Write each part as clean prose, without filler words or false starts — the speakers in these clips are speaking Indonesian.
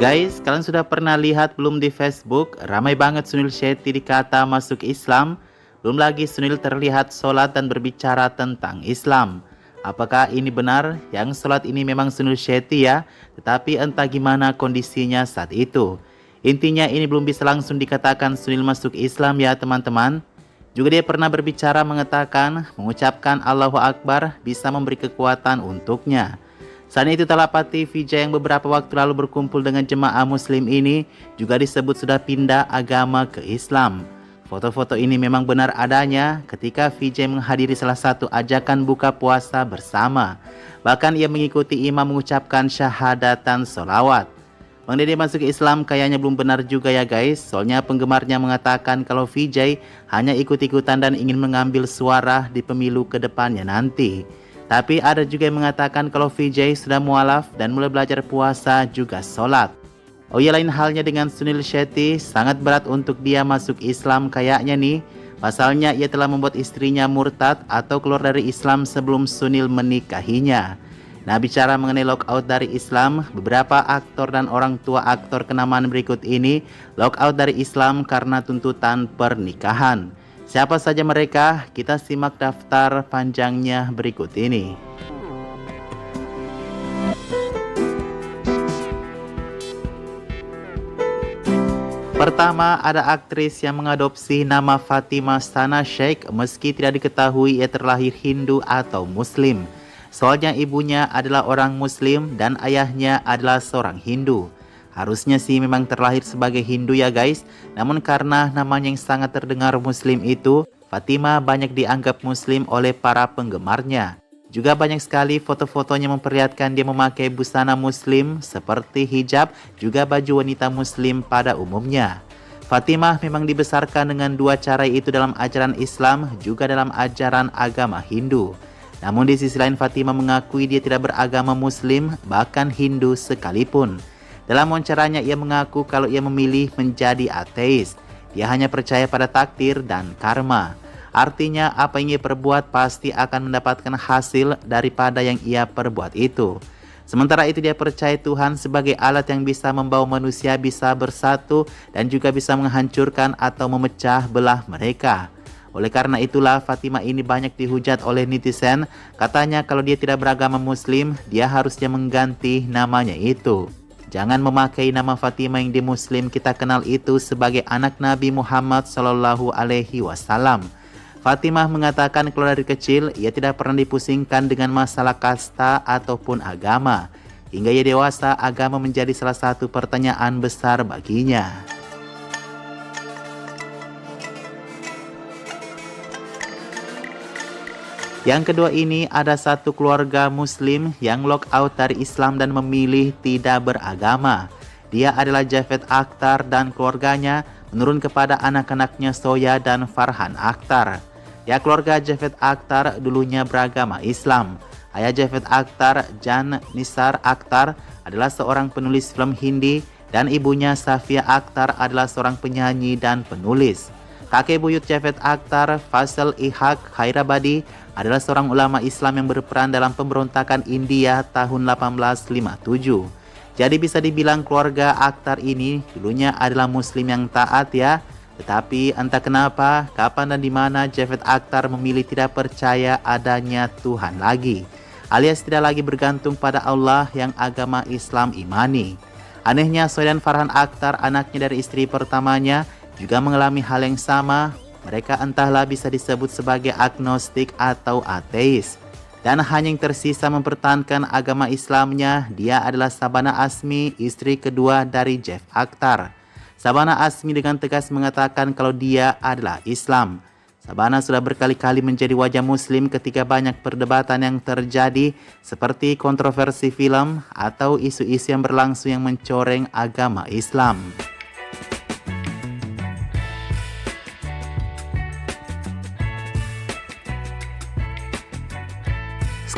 Guys, kalian sudah pernah lihat belum di Facebook? Ramai banget Sunil Shetty dikata masuk Islam. Belum lagi Sunil terlihat sholat dan berbicara tentang Islam. Apakah ini benar? Yang sholat ini memang Sunil Shetty ya? Tetapi entah gimana kondisinya saat itu. Intinya ini belum bisa langsung dikatakan Sunil masuk Islam ya teman-teman. Juga dia pernah berbicara mengucapkan Allahu Akbar bisa memberi kekuatan untuknya. Saat itu Talapati Vijay yang beberapa waktu lalu berkumpul dengan jemaah muslim ini juga disebut sudah pindah agama ke Islam. Foto-foto ini memang benar adanya ketika Vijay menghadiri salah satu ajakan buka puasa bersama. Bahkan ia mengikuti imam mengucapkan syahadatan sholawat. Bang Dede masuk Islam kayaknya belum benar juga ya guys. Soalnya penggemarnya mengatakan kalau Vijay hanya ikut-ikutan dan ingin mengambil suara di pemilu ke depannya nanti. Tapi ada juga yang mengatakan kalau Vijay sudah mualaf dan mulai belajar puasa juga sholat. Oh ya, lain halnya dengan Sunil Shetty, sangat berat untuk dia masuk Islam kayaknya nih. Pasalnya ia telah membuat istrinya murtad atau keluar dari Islam sebelum Sunil menikahinya. Nah, bicara mengenai lockout dari Islam, beberapa aktor dan orang tua aktor kenamaan berikut ini lockout dari Islam karena tuntutan pernikahan. Siapa saja mereka? Kita simak daftar panjangnya berikut ini. Pertama, ada aktris yang mengadopsi nama Fatimah Sana Sheikh meski tidak diketahui ia terlahir Hindu atau Muslim. Soalnya ibunya adalah orang Muslim dan ayahnya adalah seorang Hindu. Harusnya sih memang terlahir sebagai Hindu ya guys. Namun karena namanya yang sangat terdengar Muslim itu, Fatimah banyak dianggap Muslim oleh para penggemarnya. Juga banyak sekali foto-fotonya memperlihatkan dia memakai busana Muslim seperti hijab, juga baju wanita Muslim pada umumnya. Fatimah memang dibesarkan dengan dua cara itu dalam ajaran Islam, juga dalam ajaran agama Hindu. Namun di sisi lain Fatimah mengakui dia tidak beragama Muslim, bahkan Hindu sekalipun. Dalam wawancaranya ia mengaku kalau ia memilih menjadi ateis. Dia hanya percaya pada takdir dan karma. Artinya apa yang ia perbuat pasti akan mendapatkan hasil daripada yang ia perbuat itu. Sementara itu dia percaya Tuhan sebagai alat yang bisa membawa manusia bisa bersatu dan juga bisa menghancurkan atau memecah belah mereka. Oleh karena itulah Fatimah ini banyak dihujat oleh netizen. Katanya kalau dia tidak beragama Muslim, dia harusnya mengganti namanya itu. Jangan memakai nama Fatimah yang di Muslim kita kenal itu sebagai anak Nabi Muhammad SAW. Fatimah mengatakan kalau dari kecil ia tidak pernah dipusingkan dengan masalah kasta ataupun agama. Hingga ia dewasa, agama menjadi salah satu pertanyaan besar baginya. Yang kedua ini ada satu keluarga Muslim yang lockout dari Islam dan memilih tidak beragama. Dia adalah Javed Akhtar dan keluarganya menurun kepada anak-anaknya Soya dan Farhan Akhtar. Ya, keluarga Javed Akhtar dulunya beragama Islam. Ayah Javed Akhtar, Jan Nisar Akhtar, adalah seorang penulis film Hindi dan ibunya Safia Akhtar adalah seorang penyanyi dan penulis. Kakek buyut Javed Akhtar, Faisal Ihaq Khairabadi, adalah seorang ulama Islam yang berperan dalam pemberontakan India tahun 1857. Jadi bisa dibilang keluarga Akhtar ini dulunya adalah Muslim yang taat ya. Tetapi entah kenapa, kapan dan di mana Javed Akhtar memilih tidak percaya adanya Tuhan lagi, alias tidak lagi bergantung pada Allah yang agama Islam imani. Anehnya Soya dan Farhan Akhtar, anaknya dari istri pertamanya, juga mengalami hal yang sama. Mereka entahlah bisa disebut sebagai agnostik atau ateis. Dan hanya yang tersisa mempertahankan agama Islamnya, dia adalah Sabana Azmi, istri kedua dari Jeff Akhtar. Sabana Azmi dengan tegas mengatakan kalau dia adalah Islam. Sabana sudah berkali-kali menjadi wajah Muslim ketika banyak perdebatan yang terjadi seperti kontroversi film atau isu-isu yang berlangsung yang mencoreng agama Islam.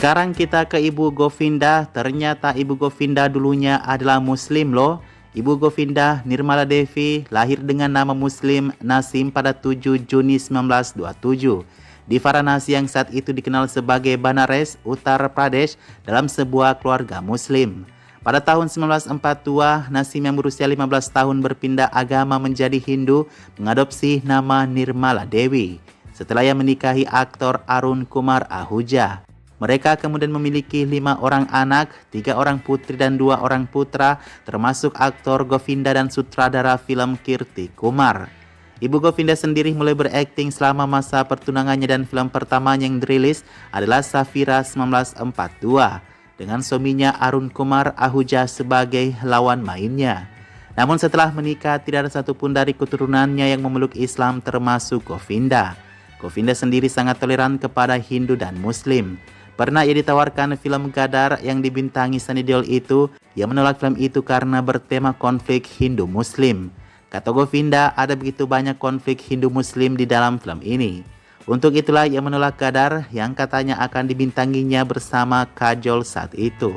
Sekarang kita ke Ibu Govinda. Ternyata Ibu Govinda dulunya adalah Muslim loh. Ibu Govinda Nirmala Devi lahir dengan nama Muslim Nasim pada 7 Juni 1927 di Varanasi yang saat itu dikenal sebagai Banares, Uttar Pradesh dalam sebuah keluarga Muslim. Pada tahun 1942, Nasim yang berusia 15 tahun berpindah agama menjadi Hindu, mengadopsi nama Nirmala Dewi setelah ia menikahi aktor Arun Kumar Ahuja. Mereka kemudian memiliki 5 orang anak, 3 orang putri dan 2 orang putra, termasuk aktor Govinda dan sutradara film Kirti Kumar. Ibu Govinda sendiri mulai berakting selama masa pertunangannya dan film pertamanya yang dirilis adalah Safira 1942 dengan suaminya Arun Kumar Ahuja sebagai lawan mainnya. Namun setelah menikah tidak ada satupun dari keturunannya yang memeluk Islam termasuk Govinda. Govinda sendiri sangat toleran kepada Hindu dan Muslim. Pernah ia ditawarkan film Gadar yang dibintangi Sunny Deol itu, ia menolak film itu karena bertema konflik Hindu-Muslim. Kata Govinda, ada begitu banyak konflik Hindu-Muslim di dalam film ini. Untuk itulah ia menolak Gadar yang katanya akan dibintanginya bersama Kajol saat itu.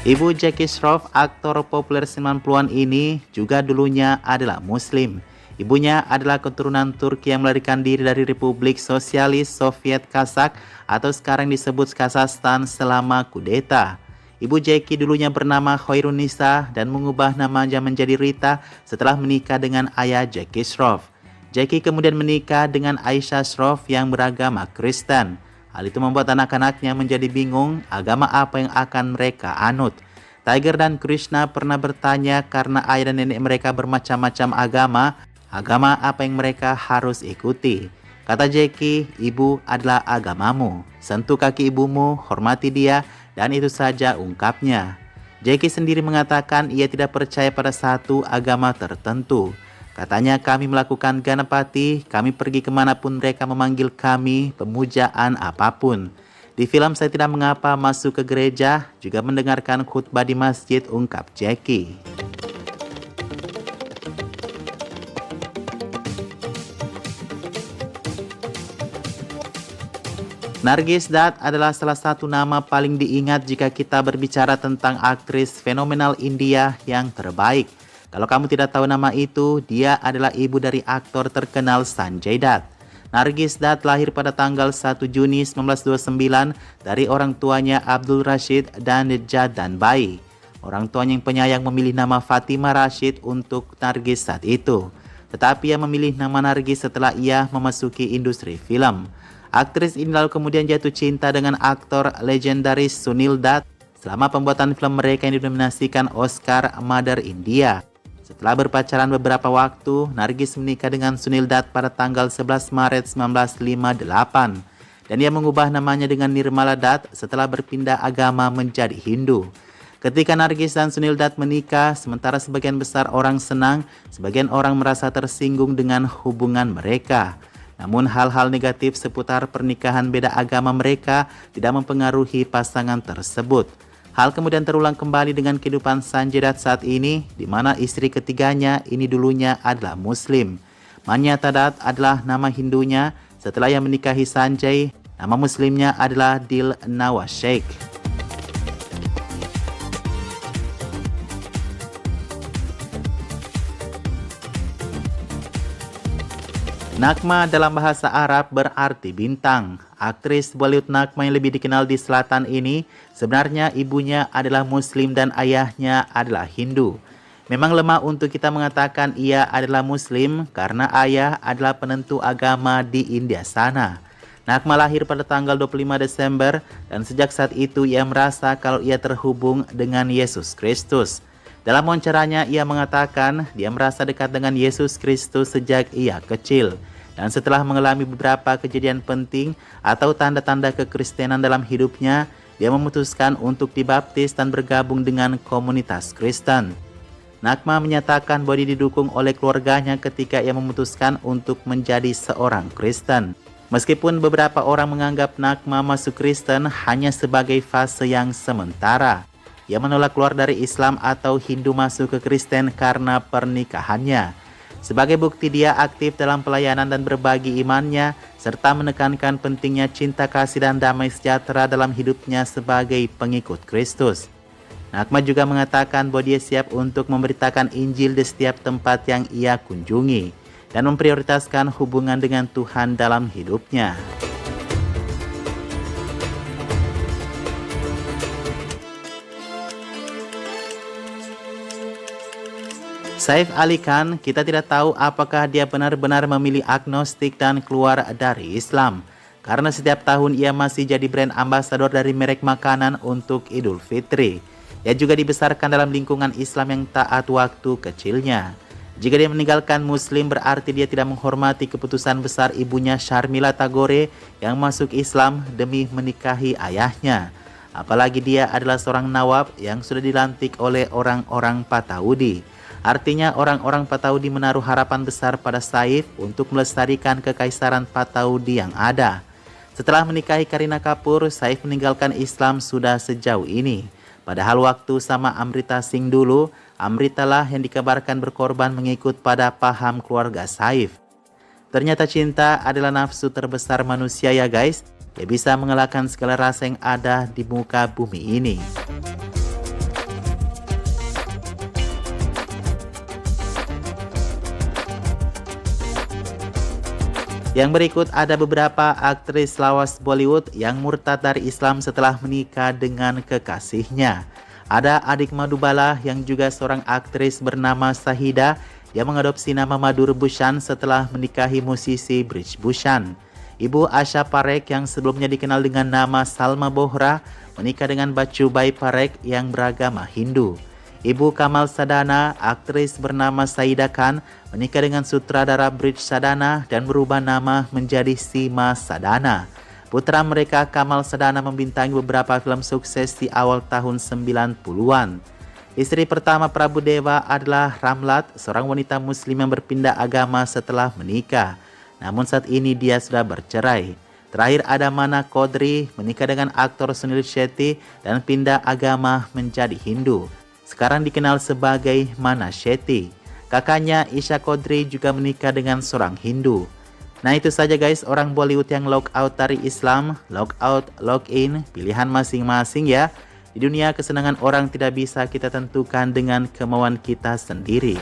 Ibu Jackie Shroff, aktor populer 90-an ini juga dulunya adalah Muslim. Ibunya adalah keturunan Turki yang melarikan diri dari Republik Sosialis Soviet Kazakh atau sekarang disebut Kazakhstan selama kudeta. Ibu Jackie dulunya bernama Khairunisa dan mengubah namanya menjadi Rita setelah menikah dengan ayah Jackie Shroff. Jackie kemudian menikah dengan Aisyah Shroff yang beragama Kristen. Hal itu membuat anak-anaknya menjadi bingung agama apa yang akan mereka anut. Tiger dan Krishna pernah bertanya karena ayah dan nenek mereka bermacam-macam agama apa yang mereka harus ikuti. Kata Jackie, ibu adalah agamamu. Sentuh kaki ibumu, hormati dia, dan itu saja ungkapnya. Jackie sendiri mengatakan ia tidak percaya pada satu agama tertentu. Katanya, kami melakukan ganapati, kami pergi kemanapun mereka memanggil kami, pemujaan apapun. Di film Saya Tidak Mengapa Masuk ke Gereja, juga mendengarkan khutbah di masjid, ungkap Jackie. Nargis Dutt adalah salah satu nama paling diingat jika kita berbicara tentang aktris fenomenal India yang terbaik. Kalau kamu tidak tahu nama itu, dia adalah ibu dari aktor terkenal Sanjay Dutt. Nargis Dutt lahir pada tanggal 1 Juni 1929 dari orang tuanya Abdul Rashid dan Jadan Bai. Orang tuanya yang penyayang memilih nama Fatima Rashid untuk Nargis saat itu. Tetapi ia memilih nama Nargis setelah ia memasuki industri film. Aktris ini lalu kemudian jatuh cinta dengan aktor legendaris Sunil Dutt selama pembuatan film mereka yang didominasikan Oscar Mother India. Setelah berpacaran beberapa waktu, Nargis menikah dengan Sunil Dutt pada tanggal 11 Maret 1958 dan ia mengubah namanya dengan Nirmala Dutt setelah berpindah agama menjadi Hindu. Ketika Nargis dan Sunil Dutt menikah, sementara sebagian besar orang senang, sebagian orang merasa tersinggung dengan hubungan mereka. Namun hal-hal negatif seputar pernikahan beda agama mereka tidak mempengaruhi pasangan tersebut. Hal kemudian terulang kembali dengan kehidupan Sanjay Dutt saat ini, di mana istri ketiganya ini dulunya adalah Muslim. Manyata Dutt adalah nama Hindunya. Setelah ia menikahi Sanjay, nama Muslimnya adalah Dil Nawaz Sheikh. Nagma dalam bahasa Arab berarti bintang. Aktris Bollywood Nagma yang lebih dikenal di selatan ini, sebenarnya ibunya adalah Muslim dan ayahnya adalah Hindu. Memang lemah untuk kita mengatakan ia adalah Muslim karena ayah adalah penentu agama di India sana. Nagma lahir pada tanggal 25 Desember dan sejak saat itu ia merasa kalau ia terhubung dengan Yesus Kristus. Dalam wawancaranya ia mengatakan dia merasa dekat dengan Yesus Kristus sejak ia kecil. Dan setelah mengalami beberapa kejadian penting atau tanda-tanda kekristenan dalam hidupnya, dia memutuskan untuk dibaptis dan bergabung dengan komunitas Kristen. Nagma menyatakan bahwa dia didukung oleh keluarganya ketika ia memutuskan untuk menjadi seorang Kristen. Meskipun beberapa orang menganggap Nagma masuk Kristen hanya sebagai fase yang sementara. Ia menolak keluar dari Islam atau Hindu masuk ke Kristen karena pernikahannya. Sebagai bukti dia aktif dalam pelayanan dan berbagi imannya, serta menekankan pentingnya cinta kasih dan damai sejahtera dalam hidupnya sebagai pengikut Kristus. Nagma juga mengatakan bahwa dia siap untuk memberitakan Injil di setiap tempat yang ia kunjungi. dan memprioritaskan hubungan dengan Tuhan dalam hidupnya. Saif Ali Khan, kita tidak tahu apakah dia benar-benar memilih agnostik dan keluar dari Islam. Karena setiap tahun ia masih jadi brand ambasador dari merek makanan untuk Idul Fitri. Ia juga dibesarkan dalam lingkungan Islam yang taat waktu kecilnya. Jika dia meninggalkan Muslim berarti dia tidak menghormati keputusan besar ibunya Sharmila Tagore yang masuk Islam demi menikahi ayahnya. Apalagi dia adalah seorang nawab yang sudah dilantik oleh orang-orang Pataudi. Artinya orang-orang Pataudi menaruh harapan besar pada Saif untuk melestarikan kekaisaran Pataudi yang ada. Setelah menikahi Kareena Kapoor, Saif meninggalkan Islam sudah sejauh ini. Padahal waktu sama Amrita Singh dulu, Amrita lah yang dikabarkan berkorban mengikut pada paham keluarga Saif. Ternyata cinta adalah nafsu terbesar manusia ya guys, yang bisa mengalahkan segala rasa yang ada di muka bumi ini. Yang berikut ada beberapa aktris lawas Bollywood yang murtad dari Islam setelah menikah dengan kekasihnya. Ada adik Madhubala yang juga seorang aktris bernama Sahida yang mengadopsi nama Madhur Bhushan setelah menikahi musisi Brij Bhushan. Ibu Asha Parekh yang sebelumnya dikenal dengan nama Salma Bohra menikah dengan Bachubai Parekh yang beragama Hindu. Ibu Kamal Sadana, aktris bernama Saida Khan, menikah dengan sutradara Brij Sadana dan berubah nama menjadi Sima Sadana. Putra mereka Kamal Sadana membintangi beberapa film sukses di awal tahun 90-an. Istri pertama Prabu Deva adalah Ramlat, seorang wanita muslim yang berpindah agama setelah menikah. Namun saat ini dia sudah bercerai. Terakhir ada Mana Kodri, menikah dengan aktor Sunil Shetty dan pindah agama menjadi Hindu. Sekarang dikenal sebagai Mana Shetty. Kakaknya Isha Kodri juga menikah dengan seorang Hindu. Nah itu saja guys, orang Bollywood yang lock out dari Islam, lock out, lock in, pilihan masing-masing ya. Di dunia kesenangan orang tidak bisa kita tentukan dengan kemauan kita sendiri.